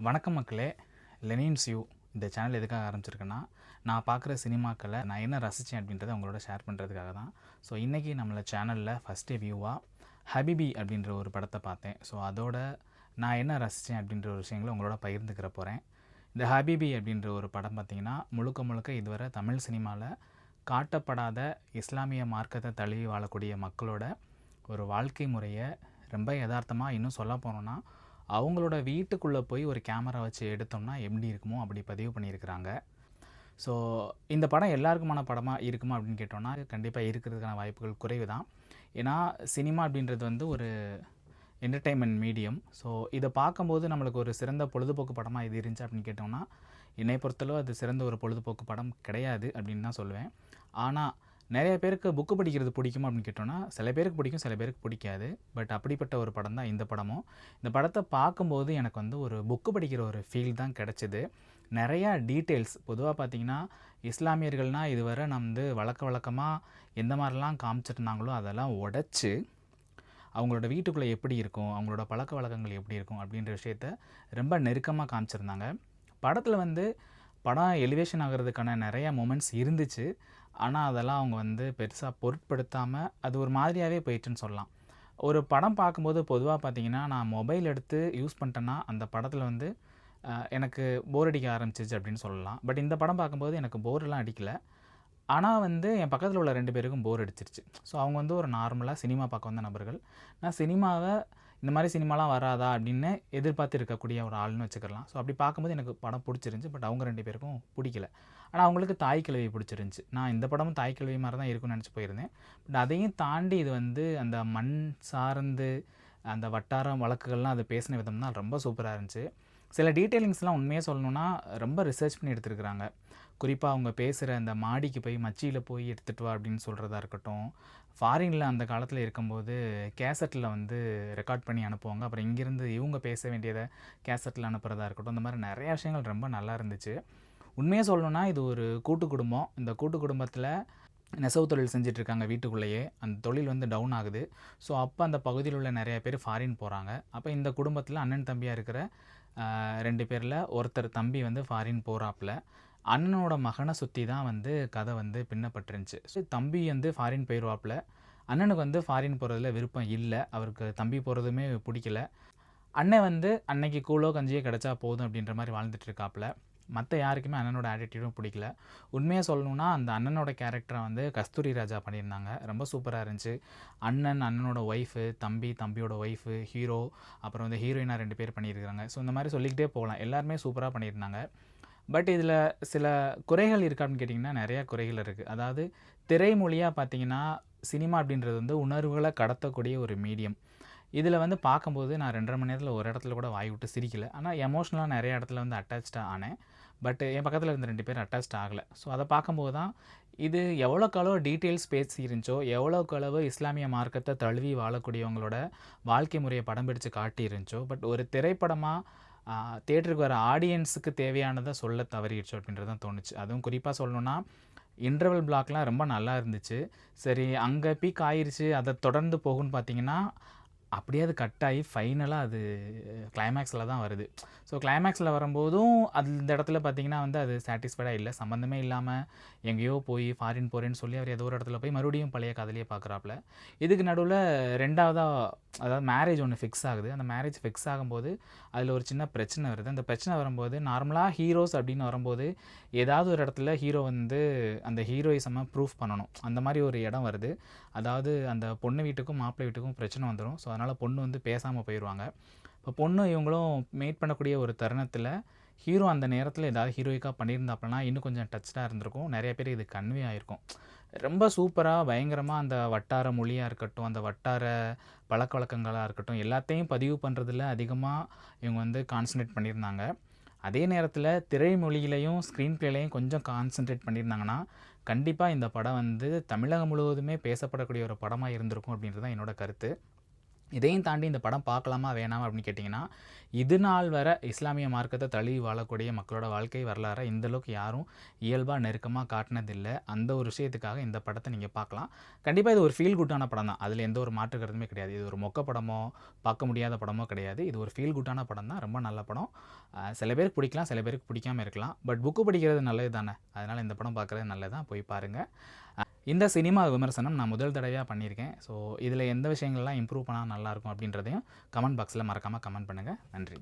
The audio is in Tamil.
வணக்கம் மக்களே. லெனின்ஸ் யூ இந்த சேனல் எதுக்காக ஆரம்பிச்சிருக்கேன்னா, நான் பார்க்குற சினிமாக்களை நான் என்ன ரசித்தேன் அப்படின்றத உங்களோட ஷேர் பண்ணுறதுக்காக தான். ஸோ இன்றைக்கி நம்மள சேனலில் ஃபஸ்ட்டு வியூவாக ஹபிபி அப்படின்ற ஒரு படத்தை பார்த்தேன். ஸோ அதோட நான் என்ன ரசித்தேன் அப்படின்ற ஒரு விஷயங்களை உங்களோட பகிர்ந்துக்கிற போகிறேன். இந்த ஹபிபி அப்படின்ற ஒரு படம் பார்த்திங்கன்னா முழுக்க முழுக்க இதுவரை தமிழ் சினிமாவில் காட்டப்படாத இஸ்லாமிய மார்க்கத்தை தழுவி வாழக்கூடிய மக்களோட ஒரு வாழ்க்கை முறையை ரொம்ப யதார்த்தமாக, இன்னும் சொல்ல போனோன்னா அவங்களோட வீட்டுக்குள்ளே போய் ஒரு கேமரா வச்சு எடுத்தோம்னா எப்படி இருக்குமோ அப்படி பதிவு பண்ணியிருக்கிறாங்க. ஸோ இந்த படம் எல்லாருக்குமான படமாக இருக்குமா அப்படின்னு கேட்டோம்னா கண்டிப்பாக இருக்கிறதுக்கான வாய்ப்புகள் குறைவு தான். ஏன்னா சினிமா அப்படின்றது வந்து ஒரு என்டர்டெயின்மெண்ட் மீடியம். ஸோ இதை பார்க்கும்போது நம்மளுக்கு ஒரு சிறந்த பொழுதுபோக்கு படமாக இது இருந்துச்சு அப்படின்னு கேட்டோம்னா, என்னை பொறுத்தளவு அது சிறந்த ஒரு பொழுதுபோக்கு படம் கிடையாது அப்படின்னு தான் சொல்லுவேன். ஆனால் நிறைய பேருக்கு புக்கு படிக்கிறது பிடிக்குமா அப்படின்னு கேட்டோன்னா, சில பேருக்கு பிடிக்கும், சில பேருக்கு பிடிக்காது. பட் அப்படிப்பட்ட ஒரு படம் தான் இந்த படமும். இந்த படத்தை பார்க்கும்போது எனக்கு வந்து ஒரு புக்கு படிக்கிற ஒரு ஃபீல் தான் கிடச்சிது. நிறையா டீட்டெயில்ஸ் பொதுவாக பார்த்திங்கன்னா, இஸ்லாமியர்கள்னால் இதுவரை நம்ம வழக்கமாக எந்த மாதிரிலாம் காமிச்சிருந்தாங்களோ அதெல்லாம் உடச்சி அவங்களோட வீட்டுக்குள்ளே எப்படி இருக்கும், அவங்களோட பழக்க வழக்கங்கள் எப்படி இருக்கும் அப்படின்ற விஷயத்த ரொம்ப நெருக்கமாக காமிச்சிருந்தாங்க. படத்தில் வந்து படம் எலிவேஷன் ஆகிறதுக்கான நிறைய மொமெண்ட்ஸ் இருந்துச்சு. ஆனால் அதெல்லாம் அவங்க வந்து பெருசாக பொருட்படுத்தாமல் அது ஒரு மாதிரியாகவே போயிடுச்சுன்னு சொல்லலாம். ஒரு படம் பார்க்கும்போது பொதுவாக பார்த்திங்கன்னா, நான் மொபைல் எடுத்து யூஸ் பண்ணிட்டேன்னா அந்த படத்தில் வந்து எனக்கு போர் அடிக்க ஆரம்பிச்சிச்சு அப்படின்னு சொல்லலாம். பட் இந்த படம் பார்க்கும்போது எனக்கு போரெலாம் அடிக்கலை. ஆனால் வந்து என் பக்கத்தில் உள்ள 2 பேருக்கும் போர் அடிச்சிருச்சு. ஸோ அவங்க வந்து ஒரு நார்மலாக சினிமா பார்க்க வந்த நபர்கள். நான் சினிமாவை இந்த மாதிரி சினிமாலாம் வராதா அப்படின்னு எதிர்பார்த்து இருக்கக்கூடிய ஒரு ஆள்னு வச்சுக்கலாம். ஸோ அப்படி பார்க்கும்போது எனக்கு படம் பிடிச்சிருந்துச்சி. பட் அவங்க 2 பேருக்கும் பிடிக்கல. ஆனால் அவங்களுக்கு தாய் கிழவி பிடிச்சிருந்துச்சி. நான் இந்த படமும் தாய் கிழவி மாதிரி தான் இருக்கும்னு நினச்சி போயிருந்தேன். பட் அதையும் தாண்டி இது வந்து அந்த மண் சார்ந்து அந்த வட்டாரம் வழக்குகள்லாம் அது பேசின விதம் தான் ரொம்ப சூப்பராக இருந்துச்சு. சில டீட்டெயிலிங்ஸ்லாம் உண்மையாக சொல்லணுன்னா ரொம்ப ரிசர்ச் பண்ணி எடுத்துருக்குறாங்க. குறிப்பாக அவங்க பேசுகிற அந்த மாடிக்கு போய் மச்சியில் போய் எடுத்துகிட்டு வா அப்படின்னு சொல்கிறதா இருக்கட்டும், ஃபாரினில் அந்த காலத்தில் இருக்கும்போது கேசட்டில் வந்து ரெக்கார்ட் பண்ணி அனுப்புவாங்க. அப்புறம் இங்கேருந்து இவங்க பேச வேண்டியதை கேசட்டில் அனுப்புகிறதா இருக்கட்டும், இந்த மாதிரி நிறையா விஷயங்கள் ரொம்ப நல்லா இருந்துச்சு. உண்மையாக சொல்லணுன்னா இது ஒரு கூட்டு குடும்பம். இந்த கூட்டு குடும்பத்தில் நெசவு தொழில் செஞ்சிட்ருக்காங்க வீட்டுக்குள்ளேயே. அந்த தொழில் வந்து டவுன் ஆகுது. ஸோ அப்போ அந்த பகுதியில் உள்ள நிறைய பேர் ஃபாரின் போகிறாங்க. அப்போ இந்த குடும்பத்தில் அண்ணன் தம்பியாக இருக்கிற 2 பேரில் ஒருத்தர் தம்பி வந்து ஃபாரின் போகிறாப்புல. அண்ணனோட மகனை சுற்றி தான் வந்து கதை வந்து பின்னப்பட்டிருந்துச்சு. ஸோ தம்பி வந்து ஃபாரின் போயிடுவாப்புல. அண்ணனுக்கு வந்து ஃபாரின் போகிறதுல விருப்பம் இல்லை. அவருக்கு தம்பி போகிறதுமே பிடிக்கல. அண்ணன் வந்து அன்னைக்கு கூழோ கஞ்சியோ கிடச்சா போதும் அப்படின்ற மாதிரி வாழ்ந்துட்டுருக்காப்புல. மற்ற யாருக்குமே அண்ணனோட ஆட்டிடியூடும் பிடிக்கல. உண்மையாக சொல்லணுன்னா அந்த அண்ணனோட கேரக்டரை வந்து கஸ்தூரி ராஜா பண்ணியிருந்தாங்க. ரொம்ப சூப்பராக இருந்துச்சு. அண்ணனோட ஒய்ஃபு, தம்பியோட ஒய்ஃபு, ஹீரோ, அப்புறம் வந்து ஹீரோயினாக 2 பேர் பண்ணியிருக்காங்க. ஸோ இந்த மாதிரி சொல்லிக்கிட்டே போகலாம். எல்லாருமே சூப்பராக பண்ணியிருந்தாங்க. பட் இதில் சில குறைகள் இருக்கான்னு கேட்டிங்கன்னா நிறையா குறைகள் இருக்குது. அதாவது திரைமொழியாக பார்த்திங்கன்னா சினிமா அப்படின்றது வந்து உணர்வுகளை கடத்தக்கூடிய ஒரு மீடியம். இதில் வந்து பார்க்கும்போது நான் 2.5 மணி நேரத்தில் ஒரு இடத்துல கூட வாய் விட்டு சிரிக்கலை. ஆனால் எமோஷ்னலாக நிறைய இடத்துல வந்து அட்டாச்சாக ஆனேன். பட் என் பக்கத்தில் இருந்த 2 பேர் அட்டாச் ஆகலை. ஸோ அதை பார்க்கும்போது தான் இது எவ்வளோக்களவு டீட்டெயில்ஸ் பேசியிருந்துச்சோ, எவ்வளோக்களவு இஸ்லாமிய மார்க்கத்தை தழுவி வாழக்கூடியவங்களோட வாழ்க்கை முறையை படம் பிடிச்சு காட்டியிருந்துச்சோ, பட் ஒரு திரைப்படமாக தியேட்டருக்கு வர ஆடியன்ஸுக்கு தேவையானதை சொல்ல தவறிடுச்சோ அப்படின்றது தான் தோணுச்சு. அதுவும் குறிப்பாக சொல்லணுன்னா இன்டர்வல் பிளாக்லாம் ரொம்ப நல்லா இருந்துச்சு. சரி அங்கே பீக் ஆயிடுச்சு, அதை தொடர்ந்து போகும்னு பார்த்தீங்கன்னா அப்படியே அது கட் ஆகி ஃபைனலாக அது கிளைமேக்ஸில் தான் வருது. ஸோ கிளைமேக்ஸில் வரும்போதும் அந்த இடத்துல பார்த்திங்கன்னா வந்து அது சாட்டிஸ்ஃபைடாக இல்லை. சம்மந்தமே இல்லாமல் எங்கேயோ போய் ஃபாரின் போகிறேன்னு சொல்லி அவர் ஏதோ ஒரு இடத்துல போய் மறுபடியும் பழைய கதையிலேயே பார்க்குறாப்புல. இதுக்கு நடுவில் 2வதாக அதாவது மேரேஜ் ஒன்று ஃபிக்ஸ் ஆகுது. அந்த மேரேஜ் ஃபிக்ஸ் ஆகும்போது அதில் ஒரு சின்ன பிரச்சனை வருது. அந்த பிரச்சனை வரும்போது நார்மலாக ஹீரோஸ் அப்படின்னு வரும்போது ஏதாவது ஒரு இடத்துல ஹீரோ வந்து அந்த ஹீரோயிசமாக ப்ரூஃப் பண்ணணும். அந்த மாதிரி ஒரு இடம் வருது. அதாவது அந்த பொண்ணு வீட்டுக்கும் மாப்பிள்ளை வீட்டுக்கும் பிரச்சனை வந்துடும். ஸோ அதனால் பொண்ணு வந்து பேசாமல் போயிடுவாங்க. இப்போ பொண்ணு இவங்களும் மீட் பண்ணக்கூடிய ஒரு தருணத்தில் ஹீரோ அந்த நேரத்தில் ஏதாவது ஹீரோயிக்காக பண்ணியிருந்தாப்புலனா இன்னும் கொஞ்சம் டச்சாக இருந்திருக்கும். நிறைய பேர் இது கன்வே ஆகிருக்கும். ரொம்ப சூப்பராக பயங்கரமாக அந்த வட்டார மொழியாக இருக்கட்டும், அந்த வட்டார பழக்க வழக்கங்களாக இருக்கட்டும், எல்லாத்தையும் பதிவு பண்ணுறதுல அதிகமாக இவங்க வந்து கான்சன்ட்ரேட் பண்ணியிருந்தாங்க. அதே நேரத்தில் திரைமொழியிலையும் ஸ்க்ரீன் ப்ளேலையும் கொஞ்சம் கான்சன்ட்ரேட் பண்ணியிருந்தாங்கன்னா கண்டிப்பாக இந்த படம் வந்து தமிழகம் முழுவதுமே பேசப்படக்கூடிய ஒரு படமாக இருந்திருக்கும் அப்படின்றது தான் என்னோடய கருத்து. இதையும் தாண்டி இந்த படம் பார்க்கலாமா வேணாமா அப்படின்னு கேட்டிங்கன்னா, இது நாள் வரை இஸ்லாமிய மார்க்கத்தை தழுவி வாழக்கூடிய மக்களோட வாழ்க்கை வரலாறை இந்த அளவுக்கு யாரும் இயல்பாக நெருக்கமாக காட்டினதில்லை. அந்த ஒரு விஷயத்துக்காக இந்த படத்தை நீங்கள் பார்க்கலாம். கண்டிப்பாக இது ஒரு ஃபீல் குட்டான படம் தான். அதில் எந்த ஒரு மாற்று கருத்துமே கிடையாது. இது ஒரு மொக்க படமோ பார்க்க முடியாத படமோ கிடையாது. இது ஒரு ஃபீல் குட்டான படம் தான். ரொம்ப நல்ல படம். சில பேருக்கு பிடிக்கலாம், சில பேருக்கு பிடிக்காம இருக்கலாம். பட் புக்கு படிக்கிறது நல்லது தானே. அதனால் இந்த படம் பார்க்குறது நல்லது தான். போய் பாருங்கள். இந்த சினிமா விமர்சனம் நான் முதல் தடவையாக பண்ணியிருக்கேன். ஸோ இதில் எந்த விஷயங்கள்லாம் இம்ப்ரூவ் பண்ணால் நல்லாயிருக்கும் அப்படின்றதையும் கமெண்ட் பாக்ஸில் மறக்காமல் கமெண்ட் பண்ணுங்கள். நன்றி.